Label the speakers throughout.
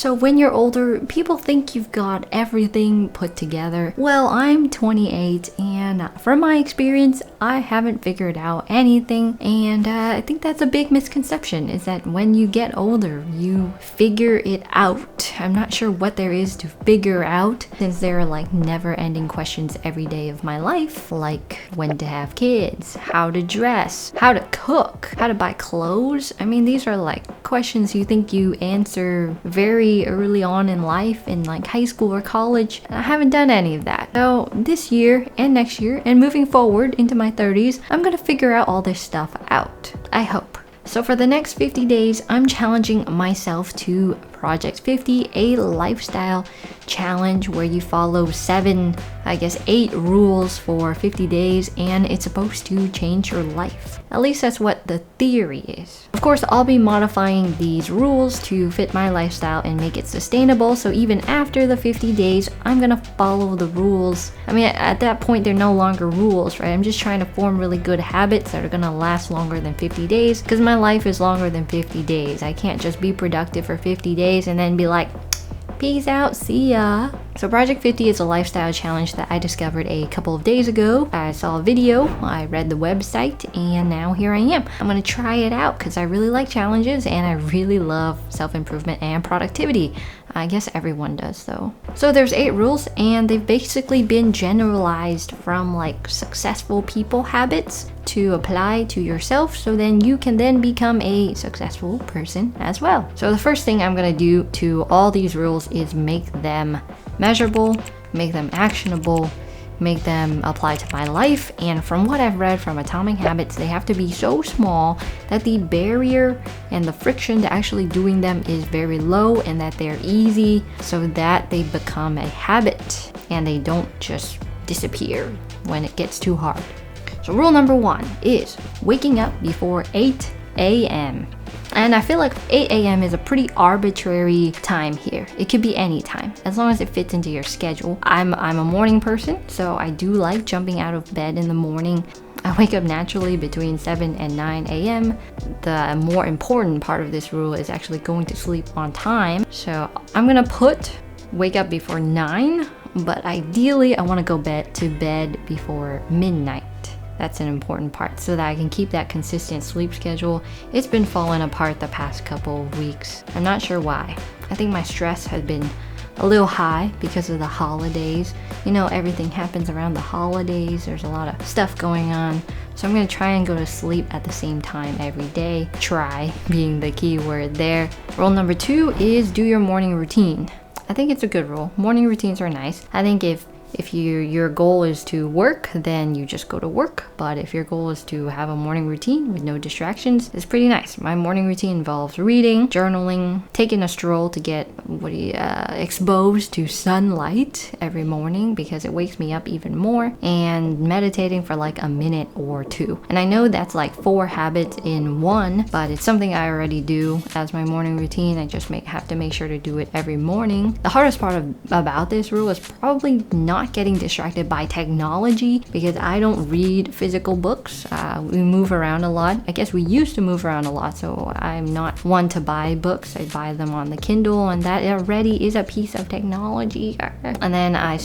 Speaker 1: So when you're older, people think you've got everything put together. Well, I'm 28 and from my experience, I haven't figured out anything. And I think that's a big misconception, is that when you get older, you figure it out. I'm not sure what there is to figure out, since there are like never-ending questions every day of my life, like when to have kids, how to dress, how to cook, how to buy clothes. I mean, these are like questions you think you answer very early on in life, in like high school or college. I haven't done any of that. So this year and next year and moving forward into my 30s, I'm gonna figure out all this stuff out. I hope. So for the next 50 days, I'm challenging myself to Project 50, a lifestyle challenge where you follow 8 rules for 50 days, and it's supposed to change your life. At least that's what the theory is. Of course, I'll be modifying these rules to fit my lifestyle and make it sustainable, so even after the 50 days, I'm gonna follow the rules. I mean, at that point, they're no longer rules, right? I'm just trying to form really good habits that are gonna last longer than 50 days, because my life is longer than 50 days. I can't just be productive for 50 days and then be like, peace out, see ya. So Project 50 is a lifestyle challenge that I discovered a couple of days ago. I saw a video, I read the website, and now here I am. I'm gonna try it out because I really like challenges and I really love self-improvement and productivity. I guess everyone does though. So there's 8 rules and they've basically been generalized from like successful people habits to apply to yourself, so then you can then become a successful person as well. So the first thing I'm gonna do to all these rules is make them measurable, make them actionable, make them apply to my life. And from what I've read from Atomic Habits, they have to be so small that the barrier and the friction to actually doing them is very low, and that they're easy so that they become a habit and they don't just disappear when it gets too hard. So rule number 1 is waking up before 8 a.m. And I feel like 8 a.m. is a pretty arbitrary time here. It could be any time, as long as it fits into your schedule. I'm a morning person, so I do like jumping out of bed in the morning. I wake up naturally between 7 and 9 a.m. The more important part of this rule is actually going to sleep on time. So I'm gonna put wake up before 9, but ideally I wanna go to bed before midnight. That's an important part, so that I can keep that consistent sleep schedule. It's been falling apart the past couple of weeks. I'm not sure why. I think my stress has been a little high because of the holidays. You know, everything happens around the holidays. There's a lot of stuff going on. So I'm gonna try and go to sleep at the same time every day. Try being the key word there. Rule number 2 is do your morning routine. I think it's a good rule. Morning routines are nice. I think if your goal is to work, then you just go to work. But if your goal is to have a morning routine with no distractions, it's pretty nice. My morning routine involves reading, journaling, taking a stroll to get exposed to sunlight every morning because it wakes me up even more, and meditating for like a minute or 2. And I know that's like 4 habits in one, but it's something I already do as my morning routine. I just have to make sure to do it every morning. The hardest part about this rule is probably not getting distracted by technology, because I don't read physical books. We move around a lot. I guess we used to move around a lot, so I'm not one to buy books. I buy them on the Kindle, and that already is a piece of technology. And then I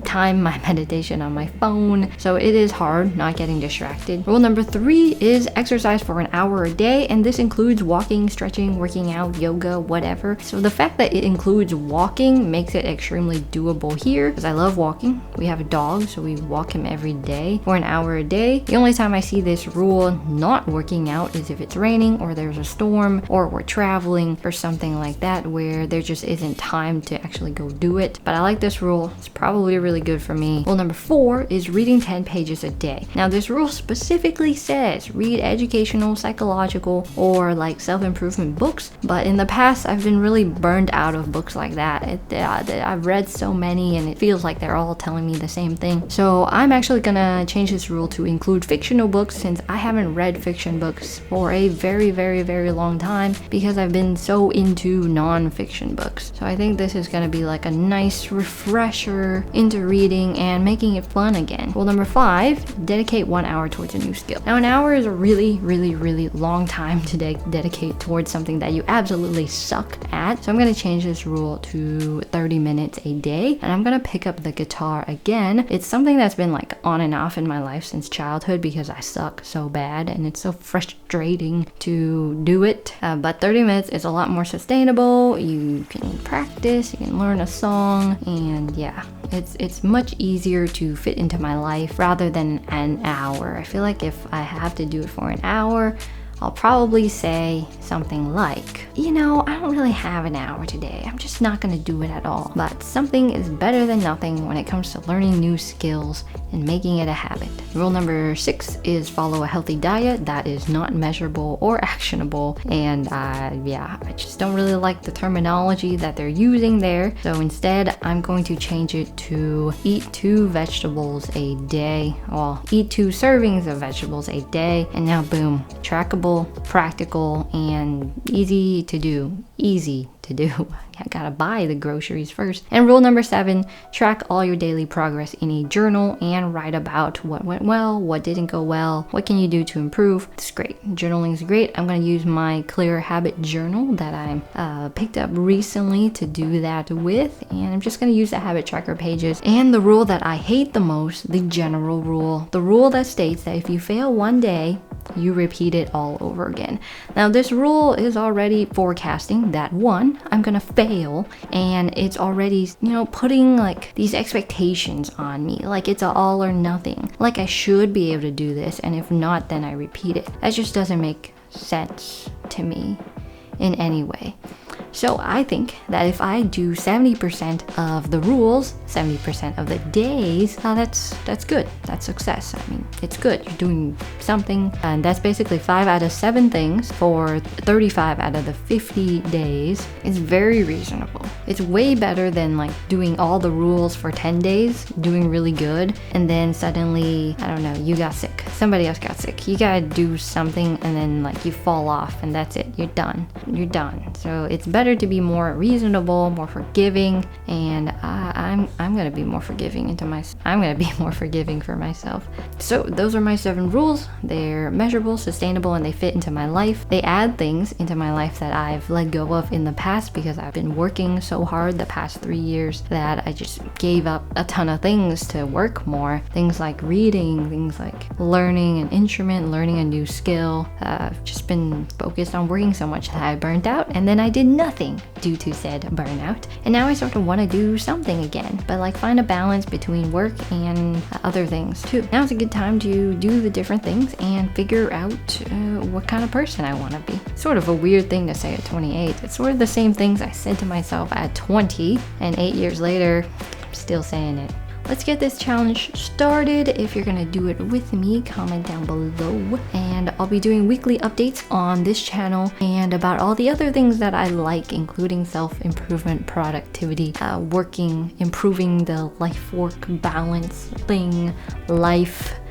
Speaker 1: time my meditation on my phone, so it is hard not getting distracted. Rule number 3 is exercise for an hour a day, and this includes walking, stretching, working out, yoga, whatever. So the fact that it includes walking makes it extremely doable here, because I love walking. We have a dog, so we walk him every day for an hour a day. The only time I see this rule not working out is if it's raining or there's a storm or we're traveling or something like that, where there just isn't time to actually go do it. But I like this rule. It's probably really good for me. Rule number 4 is reading 10 pages a day. Now this rule specifically says read educational, psychological, or like self-improvement books, but in the past I've been really burned out of books like that. I've read so many and it feels like they're all telling me the same thing. So I'm actually gonna change this rule to include fictional books, since I haven't read fiction books for a very, very, very long time because I've been so into non-fiction books. So I think this is gonna be like a nice refresher, interesting to reading and making it fun again. Rule number 5, dedicate 1 hour towards a new skill. Now, an hour is a really, really, really long time to dedicate towards something that you absolutely suck at. So I'm going to change this rule to 30 minutes a day, and I'm going to pick up the guitar again. It's something that's been like on and off in my life since childhood because I suck so bad and it's so frustrating to do it. But 30 minutes is a lot more sustainable. You can practice, you can learn a song, and yeah, it's much easier to fit into my life rather than an hour. I feel like if I have to do it for an hour, I'll probably say something like, you know, I don't really have an hour today. I'm just not gonna do it at all. But something is better than nothing when it comes to learning new skills and making it a habit. Rule number 6 is follow a healthy diet that is not measurable or actionable. And yeah, I just don't really like the terminology that they're using there. So instead, I'm going to change it to eat 2 vegetables a day. Well, eat 2 servings of vegetables a day. And now boom, trackable, practical, and easy to do. I gotta buy the groceries first. And rule number 7, track all your daily progress in a journal and write about what went well, what didn't go well, what can you do to improve. It's great. Journaling is great. I'm gonna use my Clear Habit journal that I picked up recently to do that with, and I'm just gonna use the habit tracker pages. And the rule that I hate the most, the general rule, the rule that states that if you fail one day, you repeat it all over again. Now, this rule is already forecasting that 1, I'm gonna fail, and it's already, you know, putting like these expectations on me, like it's a all or nothing, like I should be able to do this, and if not, then I repeat it. That just doesn't make sense to me in any way. So I think that if I do 70% of the rules, 70% of the days, that's good. That's success. I mean, it's good. You're doing something, and that's basically 5 out of 7 things for 35 out of the 50 days. It's very reasonable. It's way better than like doing all the rules for 10 days, doing really good, and then suddenly, I don't know, you got sick. Somebody else got sick. You gotta do something, and then like you fall off, and that's it. You're done. So it's better to be more reasonable, more forgiving, and I'm gonna be more forgiving for myself. So those are my 7 rules. They're measurable, sustainable, and they fit into my life. They add things into my life that I've let go of in the past because I've been working so hard the past 3 years that I just gave up a ton of things to work more. Things like reading, things like learning an instrument, learning a new skill. I've just been focused on working so much that I burnt out, and then I did nothing due to said burnout. And now I sort of want to do something again, but like find a balance between work and other things too. Now it's a good time to do the different things and figure out what kind of person I want to be. Sort of a weird thing to say at 28. It's sort of the same things I said to myself at 20, and 8 years later, I'm still saying it. Let's get this challenge started. If you're gonna do it with me, comment down below, and I'll be doing weekly updates on this channel and about all the other things that I like, including self-improvement, productivity, working, improving the life-work balance thing, life,